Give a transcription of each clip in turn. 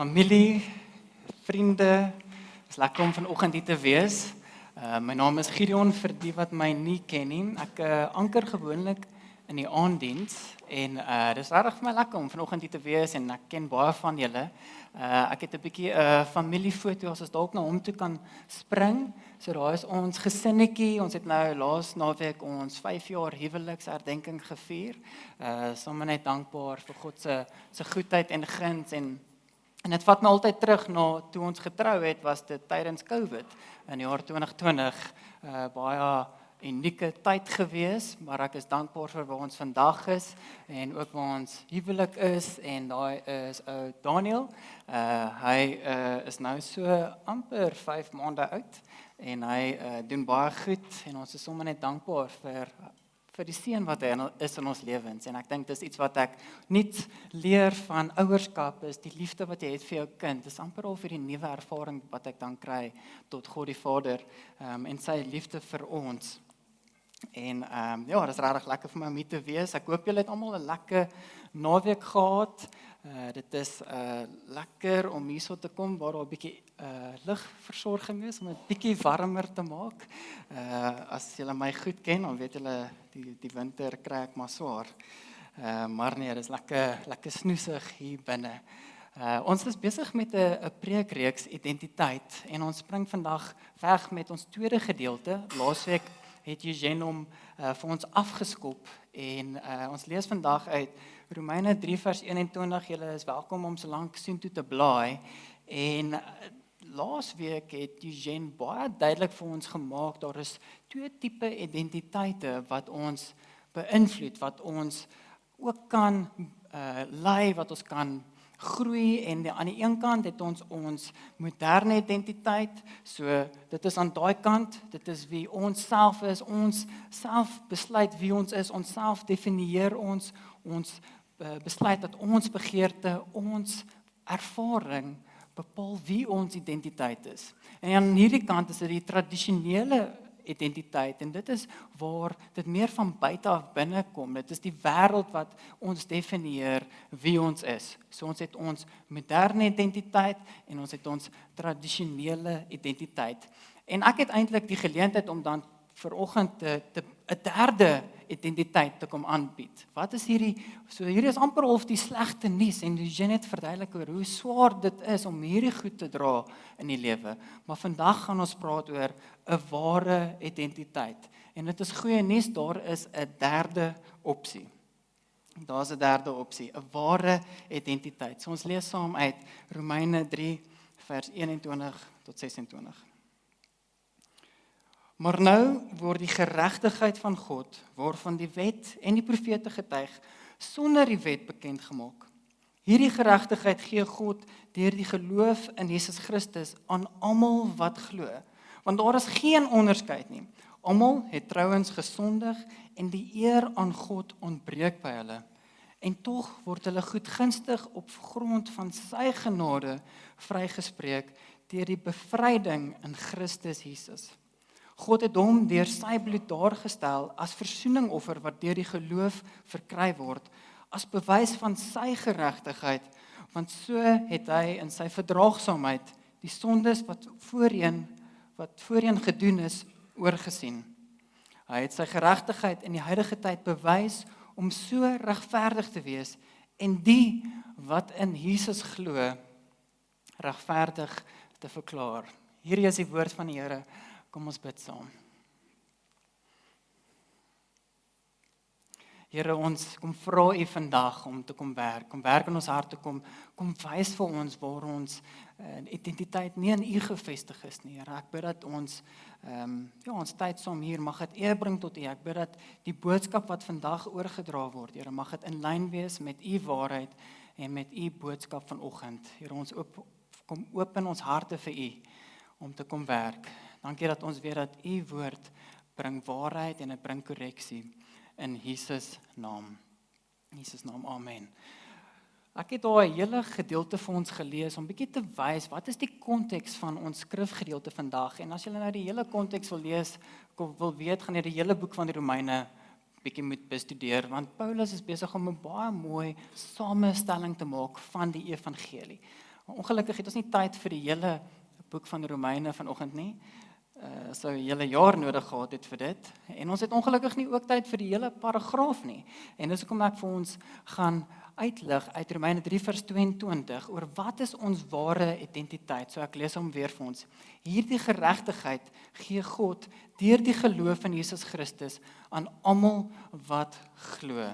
Familie, vriende, is lekker om vanoggend hier te wees. My naam is Gideon, vir die wat my nie ken nie. Ek anker gewoonlik in die aanddiens en dis regtig vir my lekker om vanoggend hier te wees en ek ken baie van julle. Ek het 'n bietjie 'n familiefoto as ons dalk na hom toe kan spring. So daar is ons gesinnetjie. Ons het nou laas naweek ons 5 jaar huweliksherdenking gevier. Sommer net dankbaar vir God se goedheid en guns en dit vat my altyd terug na toe ons getrou het, was dit tydens COVID in die jaar 2020, baie unieke tyd gewees, maar ek is dankbaar vir waar ons vandag is en ook waar ons huwelik is en daai is Daniel. Hy is nou so amper 5 maande oud en hy doen baie goed en ons is sommer net dankbaar vir die seën wat hy is in ons lewens. En ek dink dis iets wat ek niet leer van ouerskap, is die liefde wat jy het vir jou kind. Dis amper al vir die nuwe ervaring wat ek dan kry tot God die Vader en sy liefde vir ons. En ja, dis regtig lekker vir my om hier te wees. Ek hoop julle het almal 'n lekker naweek gehad. Dit is lekker om hierso te kom waar daar 'n bietjie ligversorging is om dit bietjie warmer te maak. As julle my goed ken, dan weet julle die winter kry ek maar swaar. Maar nee, dis lekker snoesig hier binne. Ons is besig met 'n preekreeks identiteit en ons spring vandag weg met ons tweede gedeelte. Laasweek het Eugene hom vir ons afgeskop en ons lees vandag uit Romeine 3 vers 21. Julle is welkom om so lank soontoe te blaai. En laasweek het Eugene baie duidelik vir ons gemaak, daar is 2 tipe identiteite wat ons beïnvloed, wat ons ook kan lei, wat ons kan groei, en aan die een kant het ons moderne identiteit, so dit is aan daai kant, dit is wie ons self is, ons self besluit wie ons is, ons self definieer ons besluit dat ons begeerte, ons ervaring bepaal wie ons identiteit is. En aan hierdie kant is dit die tradisionele identiteit, en dit is waar dit meer van buite af binnekom. Dit is die wêreld wat ons definieer wie ons is. So ons het ons moderne identiteit en ons het ons tradisionele identiteit. En ek het eintlik die geleentheid om dan vanoggend 'n derde identiteit te kom aanbied. Wat is hierdie? So hierdie is amper half die slegte nuus en Eugene het verduidelik oor hoe swaar dit is om hierdie goed te dra in die lewe. Maar vandag gaan ons praat oor 'n ware identiteit. En dit is goeie nuus, daar is 'n derde opsie. Daar's 'n derde opsie, 'n ware identiteit. So ons lees saam uit Romeine 3 vers 21 tot 26. Maar nou word die geregtigheid van God, waarvan die wet en die profete getuig, sonder die wet bekend gemaak. Hierdie geregtigheid gee God deur die geloof in Jesus Christus aan almal wat glo, want daar is geen onderskeid nie. Almal het trouens gesondig en die eer aan God ontbreek by hulle. En tog word hulle goedgunstig op grond van sy genade vrygespreek deur die bevryding in Christus Jesus. God het hom deur sy bloed daargestel as versoeningoffer wat deur die geloof verkry word, as bewys van sy geregtigheid, want so het hy in sy verdraagsaamheid die sondes wat voorheen gedoen is, oorgesien. Hy het sy geregtigheid in die huidige tyd bewys om so regverdig te wees en die wat in Jesus glo, regverdig te verklaar. Hierdie is die woord van die Here. Kom ons bid saam. Here, ons kom vra U vandag om te kom werk in ons harte, kom wys vir ons waar ons identiteit nie in U gevestig is nie, Here. Ek bid dat ons ons tyd saam hier mag dit eer bring tot U. Ek bid dat die boodskap wat vandag oorgedra word, Here, mag dit in lyn wees met U waarheid en met U boodskap vanoggend. Here, ons kom open ons harte vir U om te kom werk. Dankie dat ons weet dat U woord bring waarheid en dit bring korreksie in Jesus naam. In Jesus naam, amen. Ek het daai hele gedeelte vir ons gelees om bietjie te wys wat is die konteks van ons skrifgedeelte vandag. En as jy nou die hele konteks wil lees, wil weet, gaan jy die hele boek van die Romeine bietjie moet bestudeer, want Paulus is besig om 'n baie mooi samestelling te maak van die evangelie. Maar ongelukkig het ons nie tyd vir die hele boek van Romeine vanoggend nie. Sou 'n hele jaar nodig gehad het vir dit. En ons het ongelukkig nie ook tyd vir die hele paragraaf nie. En dis hoekom ek vir ons gaan uitlig uit Romeine 3 vers 22 oor wat is ons ware identiteit. So ek lees hom weer vir ons. Hierdie geregtigheid gee God deur die geloof in Jesus Christus aan almal wat glo.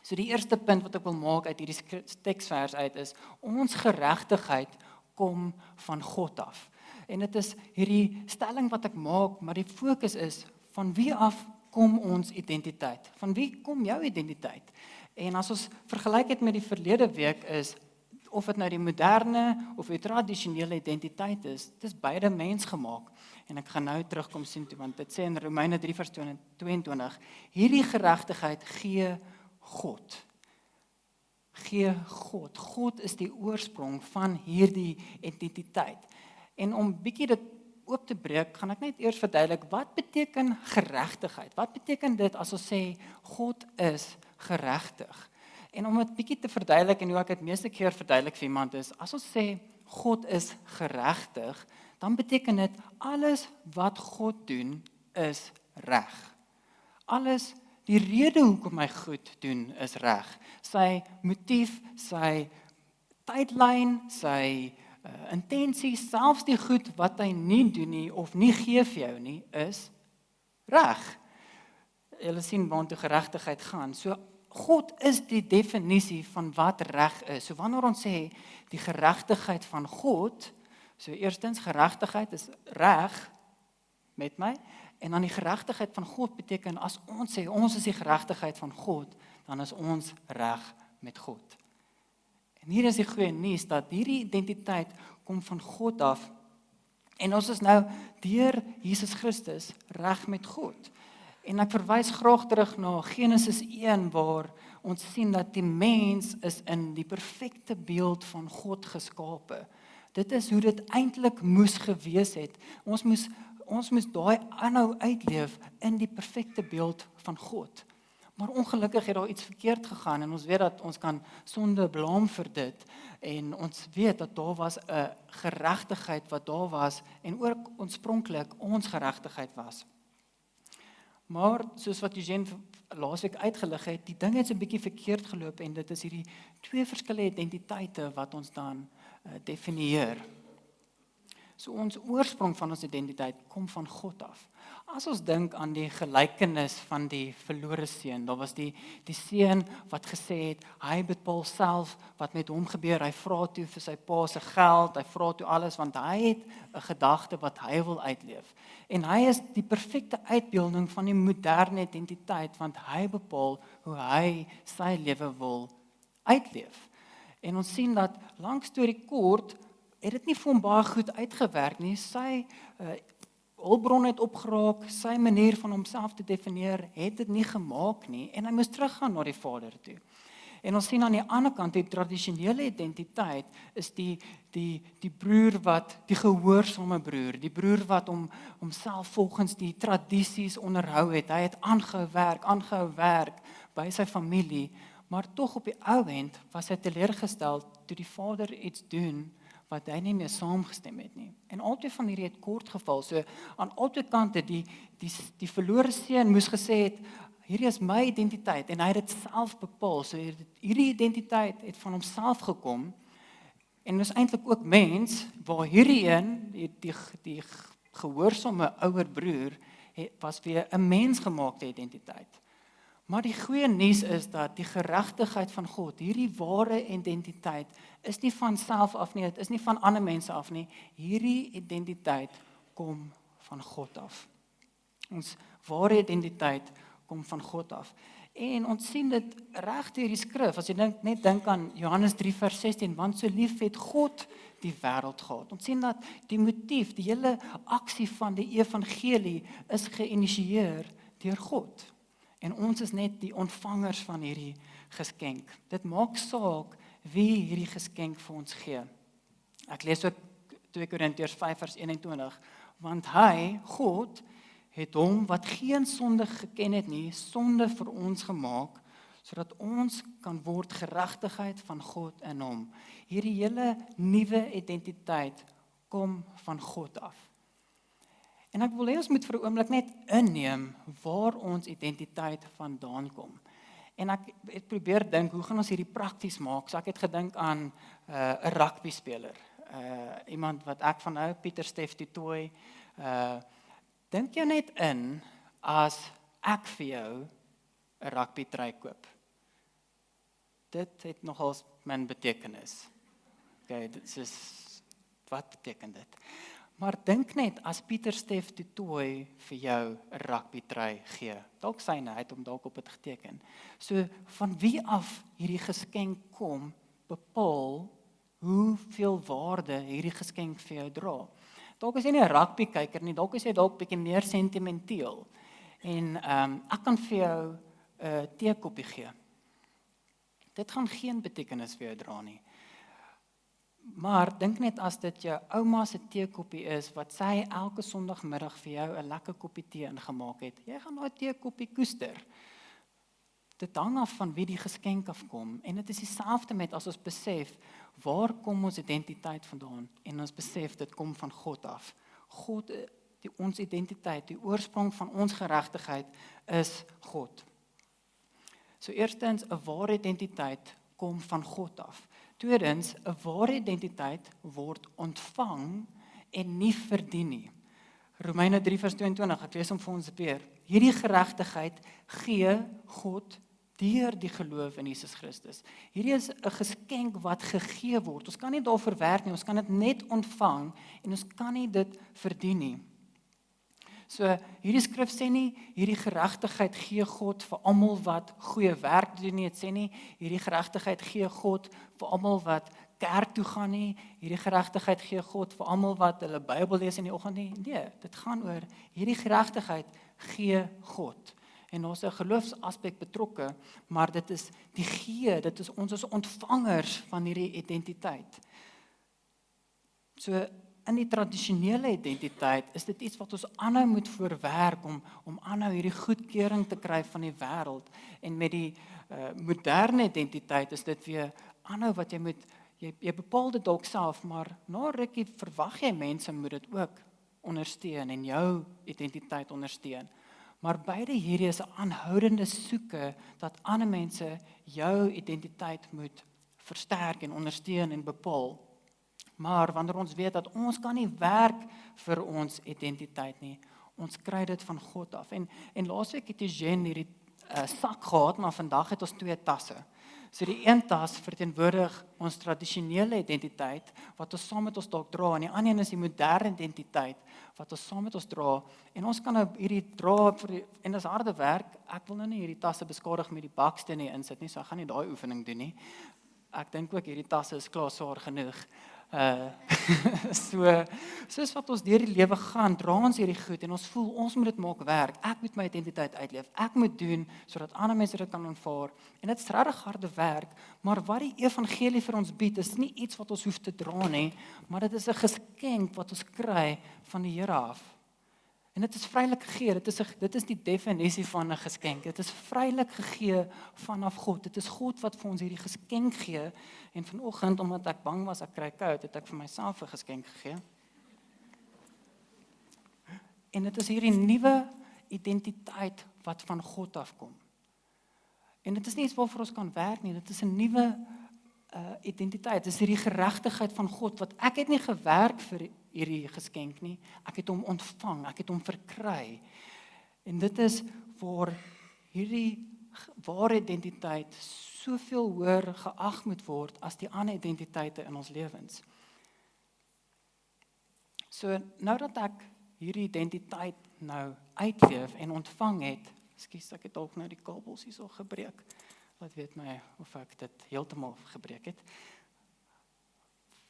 So die eerste punt wat ek wil maak uit hierdie teksvers uit is, ons geregtigheid kom van God af. En dit is hierdie stelling wat ek maak, maar die fokus is, van wie af kom ons identiteit? Van wie kom jou identiteit? En as ons vergelyk het met die verlede week is, of dit nou die moderne of die tradisionele identiteit is, dit is beide mensgemaak. En ek gaan nou terugkom sien toe, want dit sê in Romeine 3 vers 22, hierdie geregtigheid gee God. Gee God. God is die oorsprong van hierdie identiteit. En om bietjie dit oop te breek, gaan ek net eers verduidelik, wat beteken geregtigheid? Wat beteken dit as ons sê, God is geregtig? En om dit bietjie te verduidelik, en hoe ek dit meeste keer verduidelik vir iemand is, as ons sê, God is geregtig, dan beteken dit, alles wat God doen, is reg. Alles, die rede hoekom hy goed doen, is reg. Sy motief, sy tydlyn, sy intensie, selfs die goed wat hy nie doen nie, of nie gee vir jou nie, is reg. Julle sien waantoe geregtigheid gaan. So, God is die definisie van wat reg is. So, wanneer ons sê, die geregtigheid van God, so eerstens, geregtigheid is reg, met my, en dan die geregtigheid van God beteken, as ons sê, ons is die geregtigheid van God, dan is ons reg met God. En hier is die goeie nuus, dat hierdie identiteit kom van God af, en ons is nou deur Jesus Christus reg met God. En ek verwys graag terug na Genesis 1, waar ons sien dat die mens is in die perfekte beeld van God geskape. Dit is hoe dit eintlik moes gewees het. Ons moes daai aanhou uitleef in die perfekte beeld van God. Maar ongelukkig het daar iets verkeerd gegaan, en ons weet dat ons kan sonde blaam vir dit, en ons weet dat daar was 'n geregtigheid wat daar was, en ook oorspronklik ons geregtigheid was. Maar, soos wat Eugene laasweek uitgelig het, die ding het so 'n bietjie verkeerd geloop, en dit is hierdie twee verskillende identiteite wat ons dan definieer. So ons oorsprong van ons identiteit kom van God af. As ons dink aan die gelykenis van die verlore seun, daar was die seun wat gesê het, hy bepaal self wat met hom gebeur, hy vra toe vir sy pa se geld, hy vra toe alles, want hy het 'n gedagte wat hy wil uitleef. En hy is die perfekte uitbeelding van die moderne identiteit, want hy bepaal hoe hy sy lewe wil uitleef. En ons sien dat, lang storie kort, het dit nie vir hom baie goed uitgewerk nie. Sy hulpbron het opgeraak, sy manier van homself te definieer, het dit nie gemaak nie, en hy moes teruggaan na die Vader toe. En ons sien aan die ander kant, die tradisionele identiteit is die broer wat, die gehoorsame broer, die broer wat homself volgens die tradisies onderhou het. Hy het aangehou werk by sy familie, maar tog op die ou end was hy teleurgestel toe die Vader iets doen wat hy nie meer saamgestem het nie. En albei van hierdie het kort geval. So aan albei kante die verlore seun moes gesê het, hierdie is my identiteit, en hy het dit self bepaal. So hierdie identiteit het van homself gekom, en is eintlik ook mens, waar hierdie een, die gehoorsame ouer broer, was weer 'n mensgemaakte identiteit. Maar die goeie nuus is dat die geregtigheid van God, hierdie ware identiteit, is nie van self af nie, dit is nie van ander mense af nie, hierdie identiteit kom van God af. Ons ware identiteit kom van God af. En ons sien dit reg deur die skrif, as jy net dink aan Johannes 3 vers 16, want so lief het God die wêreld gehad. Ons sien dat die motief, die hele aksie van die evangelie is geïnisieer deur God. En ons is net die ontvangers van hierdie geskenk. Dit maak saak wie hierdie geskenk vir ons gee. Ek lees ook 2 Korintiërs 5 vers 21, want hy, God, het hom wat geen sonde geken het nie, sonde vir ons gemaak, sodat ons kan word geregtigheid van God in hom. Hierdie hele nuwe identiteit kom van God af. En ek wil hê ons moet vir 'n oomblik net inneem waar ons identiteit vandaan kom. En ek het probeer dink, hoe gaan ons hierdie prakties maak? So ek het gedink aan 'n rugbyspeler. Iemand wat ek van nou, Pieter Stef du Toit. Dink jou net in as ek vir jou 'n rugbytrui koop. Dit het nogals min betekenis. Okay, dit is, wat beteken dit? Maar dink net as Pieter Stef du Toit vir jou 'n rugbytrui gee. Dalk syne, hy het hom dalk op dit geteken. So van wie af hierdie geskenk kom, bepaal hoeveel waarde hierdie geskenk vir jou dra. Dalk is jy nie 'n rugbykyker nie, dalk is jy dalk bietjie meer sentimenteel. En ek kan vir jou 'n teekoppie gee. Dit gaan geen betekenis vir jou dra nie. Maar dink net as dit jou ouma se teekoppie is, wat sy elke Sondagmiddag vir jou 'n lekker koppie tee ingemaak het. Jy gaan daai teekoppie koester. Dit hang af van wie die geskenk afkom. En dit is dieselfde met as ons besef, waar kom ons identiteit vandaan? En ons besef, dit kom van God af. God, ons identiteit, die oorsprong van ons geregtigheid is God. So eerstens, 'n ware identiteit kom van God af. Tweedens, 'n ware identiteit word ontvang en nie verdien nie. Romeine 3 vers 22, ek lees hom vir ons weer. Hierdie geregtigheid gee God deur die geloof in Jesus Christus. Hierdie is 'n geskenk wat gegee word. Ons kan nie daarvoor werk nie, ons kan dit net ontvang en ons kan nie dit verdien nie. So hierdie skrif sê nie, hierdie geregtigheid gee God vir almal wat goeie werk doen nie, dit sê nie, hierdie geregtigheid gee God vir almal wat kerk toe gaan nie, hierdie geregtigheid gee God vir almal wat hulle Bybel lees in die oggend nie. Nee, dit gaan oor, hierdie geregtigheid gee God. En ons 'n geloofsaspek betrokke, maar dit is die gee, dit is ons as ontvangers van hierdie identiteit. So in die tradisionele identiteit is dit iets wat ons aanhou moet voorwerk om aanhou hierdie goedkeuring te kry van die wêreld. En met die moderne identiteit is dit weer aanhou wat jy bepaal dit dalk self, maar na rukkie verwag jy mense moet dit ook ondersteun en jou identiteit ondersteun. Maar beide hierdie is 'n aanhoudende soeke dat ander mense jou identiteit moet versterk en ondersteun en bepaal. Maar wanneer ons weet dat ons kan nie werk vir ons identiteit nie, ons kry dit van God af. En laasweek het Jen hierdie sak gehad, maar vandag het ons 2 tasse. So die een tas verteenwoordig ons tradisionele identiteit, wat ons saam met ons dalk dra, en die ander een is die moderne identiteit, wat ons saam met ons dra, en ons kan nou hierdie dra, en dis harde werk, ek wil nou nie hierdie tasse beskadig met die baksteen nie insit nie, so ek gaan nie daai oefening doen nie. Ek dink ook hierdie tasse is klaar swaar genoeg. Soos wat ons deur die lewe gaan, dra ons hierdie goed en ons voel ons moet dit maak werk. Ek moet my identiteit uitleef. Ek moet doen sodat ander mense dit kan aanvaar. En dit is regtig harde werk, maar wat die evangelie vir ons bied, is nie iets wat ons hoef te dra nie, maar dit is 'n geskenk wat ons kry van die Here af. En dit is vrylik gegee, dit is die definisie van 'n geskenk. Dit is vrylik gegee vanaf God. Dit is God wat vir ons hierdie geskenk gee. En vanoggend, omdat ek bang was ek kry koud, het ek vir myself 'n geskenk gegee. En dit is hierdie nuwe identiteit wat van God afkom. En dit is nie iets waarvoor ons kan werk nie, dit is 'n nuwe identiteit. Dit is hierdie geregtigheid van God, wat ek het nie gewerk vir hierdie geskenk nie, ek het hom ontvang, ek het hom verkry. En dit is waar hierdie ware identiteit soveel hoër geag moet word as die ander identiteite in ons lewens. So nou dat ek hierdie identiteit nou uitleef en ontvang het, ekskuus, ek het dalk nou die kabels hierso gebreek. Laat weet my of ek dit heeltemal gebreek het.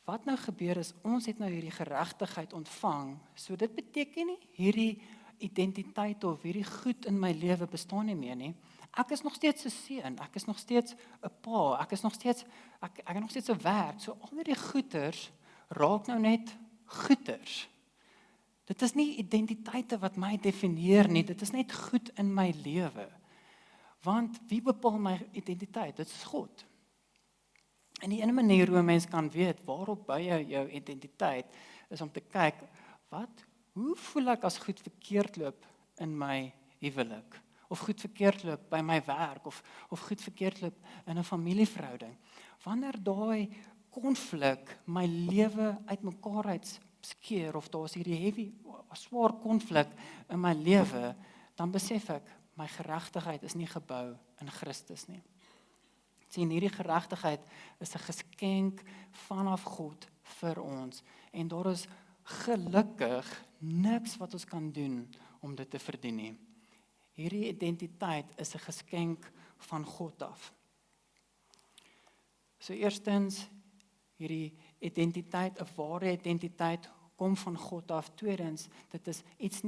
Wat nou gebeur is, ons het nou hierdie geregtigheid ontvang, so dit beteken nie, hierdie identiteit of hierdie goed in my lewe bestaan nie meer nie. Ek is nog steeds 'n seun, ek is nog steeds 'n pa, ek het nog steeds 'n werk, so al hierdie goeders raak nou net goeders. Dit is nie identiteite wat my definieer nie, dit is net goed in my lewe. Want wie bepaal my identiteit? Dit is God. En die ene manier hoe 'n mens kan weet waarop bou jy jou identiteit is om te kyk, hoe voel ek as goed verkeerd loop in my huwelik? Of goed verkeerd loop by my werk, of goed verkeerd loop in 'n familieverhouding. Wanneer daai konflik my lewe uitmekaar uitskeer, of daar's hierdie swaar konflik in my lewe, dan besef ek, my geregtigheid is nie gebou in Christus nie. Sien, hierdie geregtigheid is 'n geskenk vanaf God vir ons, en daar is gelukkig niks wat ons kan doen om dit te verdien nie. Hierdie identiteit is 'n geskenk van God af. So eerstens, hierdie identiteit, 'n ware identiteit, kom van God af. Tweedens, dit is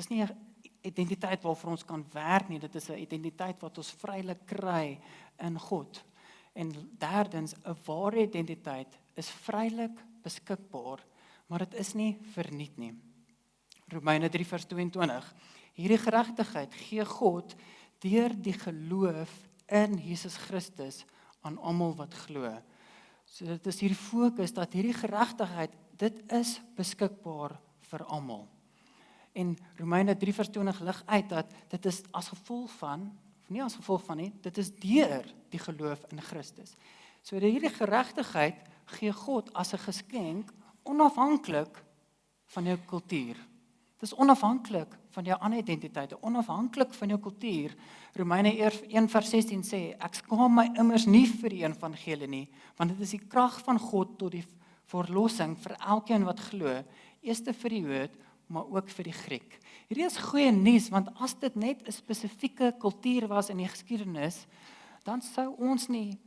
nie 'n identiteit waarvoor ons kan werk nie, dit is 'n identiteit wat ons vrylik kry in God. En derdens, 'n ware identiteit is vrylik beskikbaar, maar dit is nie verniet nie. Romeine 3 vers 22. Hierdie geregtigheid gee God deur die geloof in Jesus Christus aan almal wat glo. So dit is hierdie fokus dat hierdie geregtigheid, dit is beskikbaar vir almal. En Romeine 3 vers 20 lig uit dat dit is as gevolg van, of nie as gevolg van nie, dit is deur die geloof in Christus. So hierdie geregtigheid gee God as 'n geskenk, onafhanklik van jou kultuur. Dit is onafhanklik van jou ander identiteite, onafhanklik van jou kultuur. Romeine 1 vers 16 sê, ek skaam my immers nie vir die evangelie nie, want dit is die krag van God tot die verlossing vir elkeen wat glo, eers vir die Jood, maar ook vir die Griek. Hierdie is goeie nuus, want as dit net 'n spesifieke kultuur was in die geskiedenis, dan sou ons nie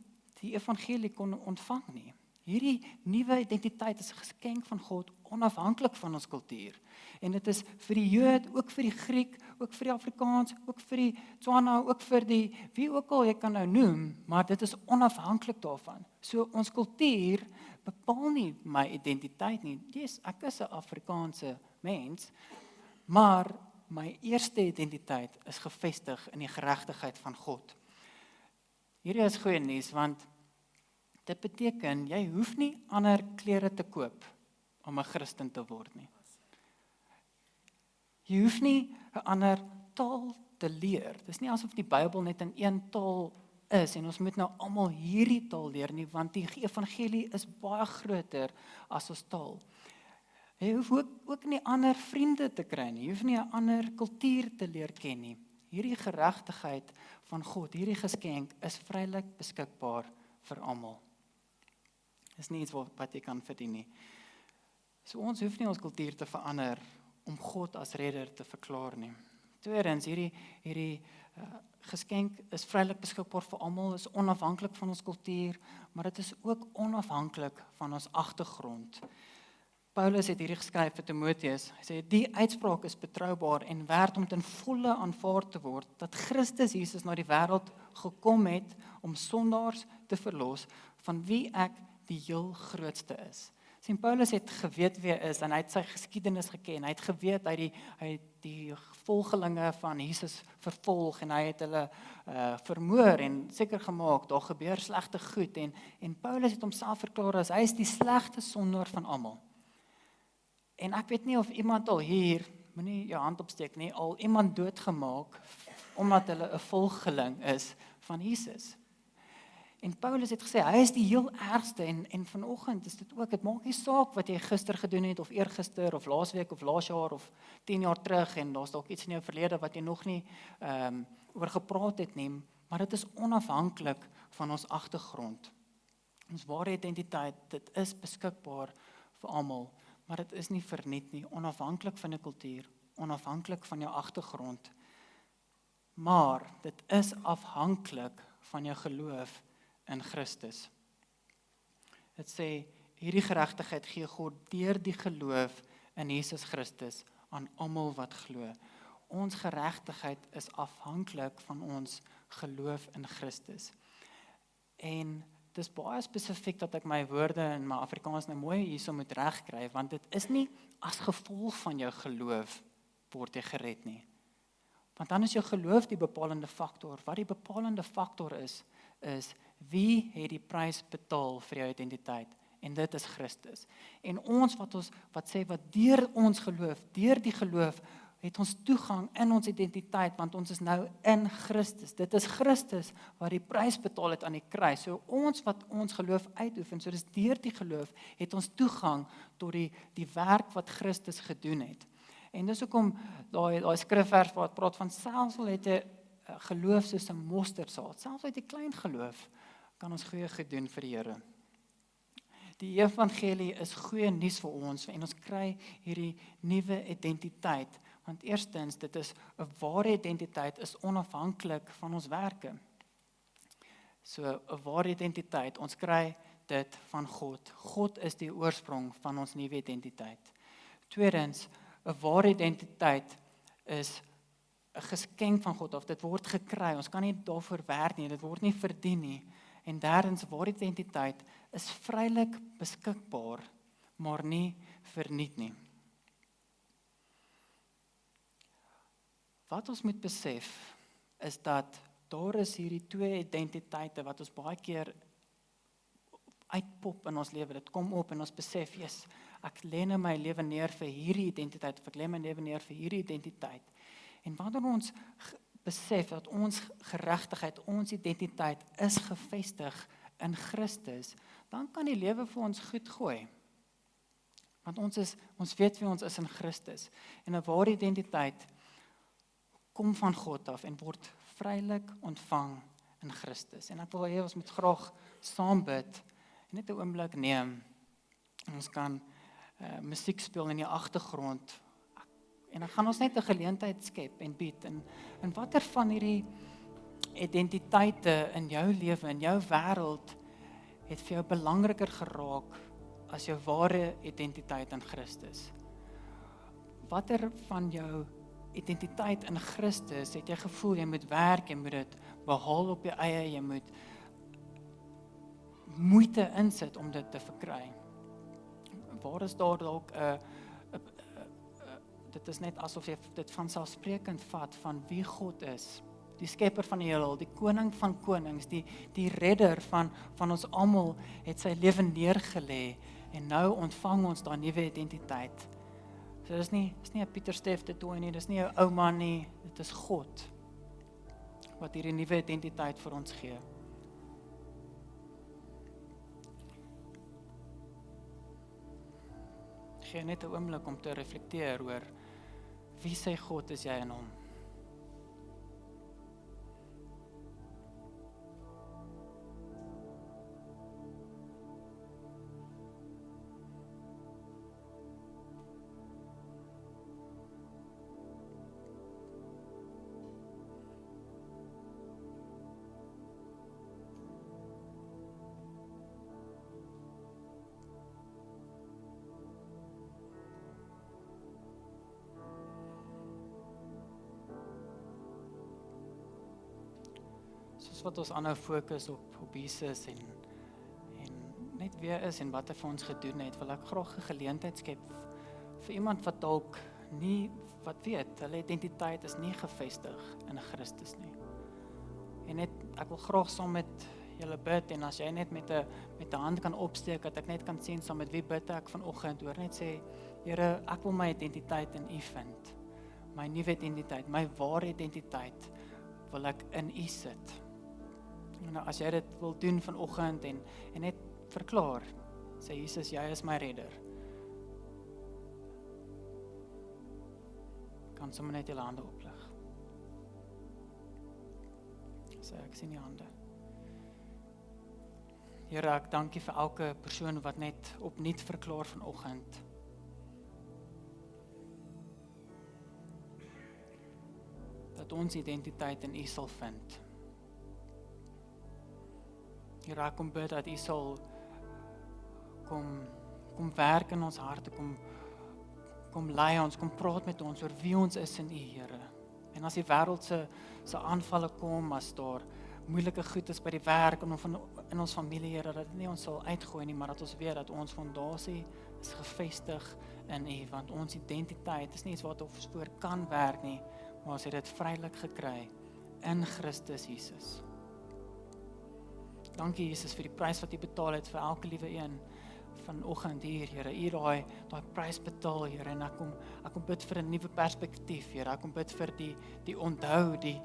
die evangelie kon ontvang nie. Hierdie nuwe identiteit is 'n geskenk van God, onafhanklik van ons kultuur. En dit is vir die Jood, ook vir die Griek, ook vir die Afrikaans, ook vir die Tswana, ook vir die wie ook al jy kan nou noem, maar dit is onafhanklik daarvan. So ons kultuur bepaal nie my identiteit nie. Yes, ek is 'n Afrikaanse mens, maar my eerste identiteit is gevestig in die geregtigheid van God. Hierdie is goeie nuus, want dit beteken, jy hoef nie ander klere te koop om 'n Christen te word nie. Jy hoef nie 'n ander taal te leer. Dit is nie asof die Bybel net in een taal is, en ons moet nou almal hierdie taal leer nie, want die evangelie is baie groter as ons taal. Jy hoef ook nie ander vriende te kry nie, jy hoef nie 'n ander kultuur te leer ken nie. Hierdie geregtigheid van God, hierdie geskenk, is vrylik beskikbaar vir almal. Is nie iets wat jy kan verdien nie. So ons hoef nie ons kultuur te verander om God as redder te verklaar nie. Tweedens, hierdie geskenk is vrylik beskikbaar vir almal, is onafhanklik van ons kultuur, maar dit is ook onafhanklik van ons agtergrond. Paulus het hierdie geskryf vir Timoteus. Hy sê, die uitspraak is betroubaar en werd om ten volle aanvaar te word, dat Christus Jesus na die wêreld gekom het om sondaars te verlos, van wie ek die heel grootste is. Sien, Paulus het geweet wie hy is, en hy het sy geskiedenis geken. Hy het geweet, hy het die volgelinge van Jesus vervolg, en hy het hulle vermoor en seker gemaak, daar gebeur slegte goed, en Paulus het homself verklaar as, hy is die slegste sondaar van almal. En ek weet nie of iemand al hier, moenie jou hand opsteek nie, al iemand doodgemaak, omdat hulle 'n volgeling is van Jesus. En Paulus het gesê, hy is die heel ergste, en vanoggend is dit ook, het maak nie saak wat jy gister gedoen het, of eergister, of laasweek, of laas jaar, of 10 jaar terug, en daar's dalk iets in jou verlede wat jy nog nie oor gepraat het nie, maar dit is onafhanklik van ons agtergrond. Ons ware identiteit, dit is beskikbaar vir almal, maar dit is nie verniet nie, onafhanklik van 'n kultuur, onafhanklik van jou agtergrond, maar dit is afhanklik van jou geloof in Christus. Dit sê, hierdie geregtigheid gee God deur die geloof in Jesus Christus aan almal wat glo. Ons geregtigheid is afhanklik van ons geloof in Christus. En dit is baie spesifiek dat ek my woorde in my Afrikaans nou mooi hierso moet regkry, want dit is nie as gevolg van jou geloof word jy gered nie. Want dan is jou geloof die bepalende faktor. Wat die bepalende faktor is wie het die prys betaal vir jou identiteit? En dit is Christus. En ons wat sê wat deur ons geloof, deur die geloof het ons toegang in ons identiteit, want ons is nou in Christus. Dit is Christus wat die prys betaal het aan die kruis. So ons wat ons geloof uitoefen, so dis deur die geloof het ons toegang tot die werk wat Christus gedoen het. En dis hoekom daai skrifvers wat praat van selfs al het 'n geloof soos 'n mosterdsaad, selfs uit 'n klein geloof kan ons goeie gedoen vir die Here. Die evangelie is goeie nuus vir ons en ons kry hierdie nuwe identiteit. Want eerstens, dit is 'n ware identiteit is onafhanklik van ons werke. So 'n ware identiteit, ons kry dit van God. God is die oorsprong van ons nuwe identiteit. Tweedens, 'n ware identiteit is 'n geskenk van God of dit word gekry. Ons kan nie daarvoor werk nie, dit word nie verdien nie. En derdens, ware identiteit is vrylik beskikbaar, maar nie verniet nie. Wat ons moet besef is dat daar is hierdie twee identiteite wat ons baie keer uitpop in ons lewe. Dit kom op en ons besef, yes, ek lê nou my lewe neer vir hierdie identiteit of ek lê my lewe neer vir hierdie identiteit. En wanneer ons besef dat ons geregtigheid, ons identiteit is gefestig in Christus, dan kan die lewe vir ons goed gooi. Want ons weet wie ons is in Christus. En 'n ware identiteit kom van God af en word vrylik ontvang in Christus. En ek wil hê ons moet graag saam bid en net 'n oomblik neem. Ons kan musiek speel in die agtergrond. En dan gaan ons net 'n geleentheid skep en bied. En watter van hierdie identiteite in jou lewe, in jou wêreld, het vir jou belangriker geraak as jou ware identiteit in Christus? Watter van jou identiteit in Christus het jy gevoel jy moet werk, jy moet dit behaal op jou eie, jy moet moeite insit om dit te verkry? Waar is daar dalk dit is net asof jy dit vanselfsprekend vat van wie God is, die skepper van die heelal, die koning van konings, die redder van ons almal, het sy lewe neergelê en nou ontvang ons daai nuwe identiteit. So dis nie 'n Pieter Steff de Tooy nie, dis nie 'n ou man nie, dit is God wat hierdie nuwe identiteit vir ons gee. Gee net 'n oomblik om te reflekteer oor wie sê God is jy in hom? Soos wat ons aanhou fokus op Jesus en net weer is en wat hy vir ons gedoen het, wil ek graag 'n geleentheid skep vir iemand wat dalk nie, wat weet, hulle identiteit is nie gefestig in Christus nie. En net, ek wil graag saam met julle bid, en as jy net met 'n hand kan opsteek, dat ek net kan sien saam met wie bid ek vanoggend, hoor net sê, Here, ek wil my identiteit in U vind. My nuwe identiteit, my ware identiteit, wil ek in U sit. En as jy dit wil doen vanoggend en net verklaar, sê Jesus, jy is my redder. Kan sommer net julle hande oplig. Sê ek sien die hande. Here, ek dank U vir elke persoon wat net opnuut verklaar vanoggend. Dat ons identiteit in U sal vind. Here, ek kom bid dat U sal kom werk in ons harte, kom lei ons, kom praat met ons oor wie ons is in U, Here. En as die wêreld se aanvalle kom, as daar moeilike goed is by die werk en in ons familie, Here, dat dit nie ons sal uitgooi nie, maar dat ons weet dat ons fondasie is gefestig in U, want ons identiteit is nie iets wat ons voor kan werk nie, maar ons het dit vrylik gekry in Christus Jesus. Dankie Jesus vir die prys wat U betaal het vir elke liewe een vanoggend hier, Here. U daai prys betaal, Here, en ek kom bid vir 'n nuwe perspektief, Here. Ek kom bid vir die onthou, die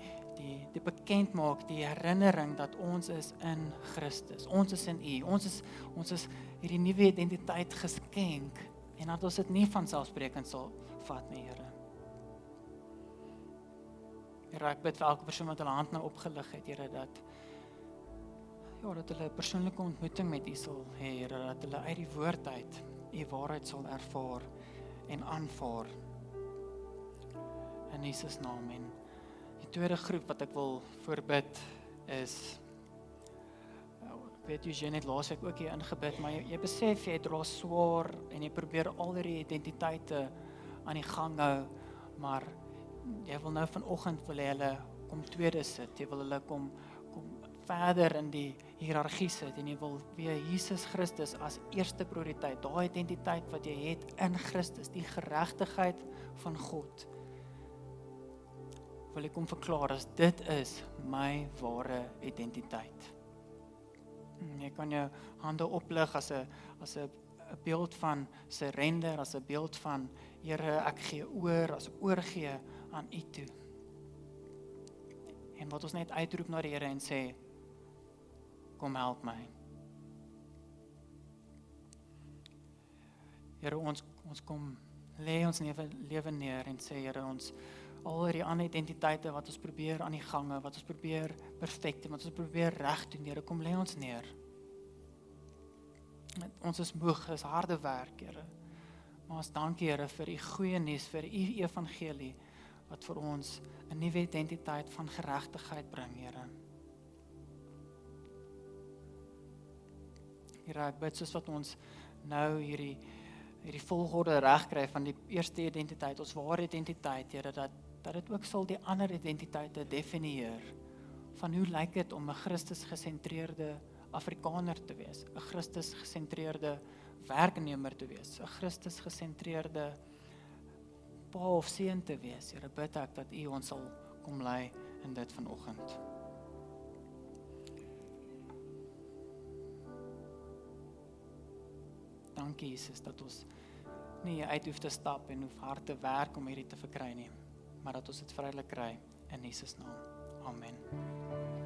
bekend maak, die herinnering dat ons is in Christus. Ons is in U. Ons is hierdie nuwe identiteit geskenk en dat ons dit nie van selfsprekend sal vat nie, Here. Here, ek bid vir elke persoon wat hulle hand nou opgelig het, Here, dat hulle 'n persoonlike ontmoeting met U sal hê, Here, dat hulle uit die woord uit U waarheid sal ervaar en aanvaar. In Jesus naam. En die tweede groep wat ek wil voorbid is, ek weet Eugene het laasweek ook hier ingebid, maar jy besef jy dra swaar en jy probeer al die identiteite aan die gang hou, maar jy wil nou vanoggend wil hulle kom tweede sit, jy wil hulle kom verder in die hiërargie sit en jy wil weer Jesus Christus as eerste prioriteit, daai identiteit wat jy het in Christus, die geregtigheid van God. Wil ek kom verklaar as dit is my ware identiteit. Jy kan jou hande oplig as 'n beeld van surrender, as 'n beeld van Here, ek gee oor, as oorgee aan U toe. En wat ons net uitroep na die Here en sê, kom help my. Here, ons kom lê ons lewe neer en sê, Here, ons al die ander identiteite wat ons probeer aan die gange, wat ons probeer perfek, wat ons probeer reg doen, Here, kom lê ons neer. Ons is moeg, is harde werk, Here. Maar ons dankie, Here, vir U goeie nuus, vir U evangelie, wat vir ons 'n nuwe identiteit van geregtigheid bring, Here. Here, ek bid soos wat ons nou hierdie volgorde reg kry van die eerste identiteit, ons ware identiteit, Here, dat dit ook sal die ander identiteite definieer, van hoe lyk dit om 'n Christus gesentreerde Afrikaner te wees, 'n Christus gesentreerde werknemer te wees, 'n Christus gesentreerde pa of seun te wees. Here, bid ek dat U ons sal kom lei in dit vanoggend. Dankie Jesus dat ons nie uit hoef te stap en hoef hard te werk om hierdie te verkry nie, maar dat ons dit vrylik kry in Jesus naam. Amen.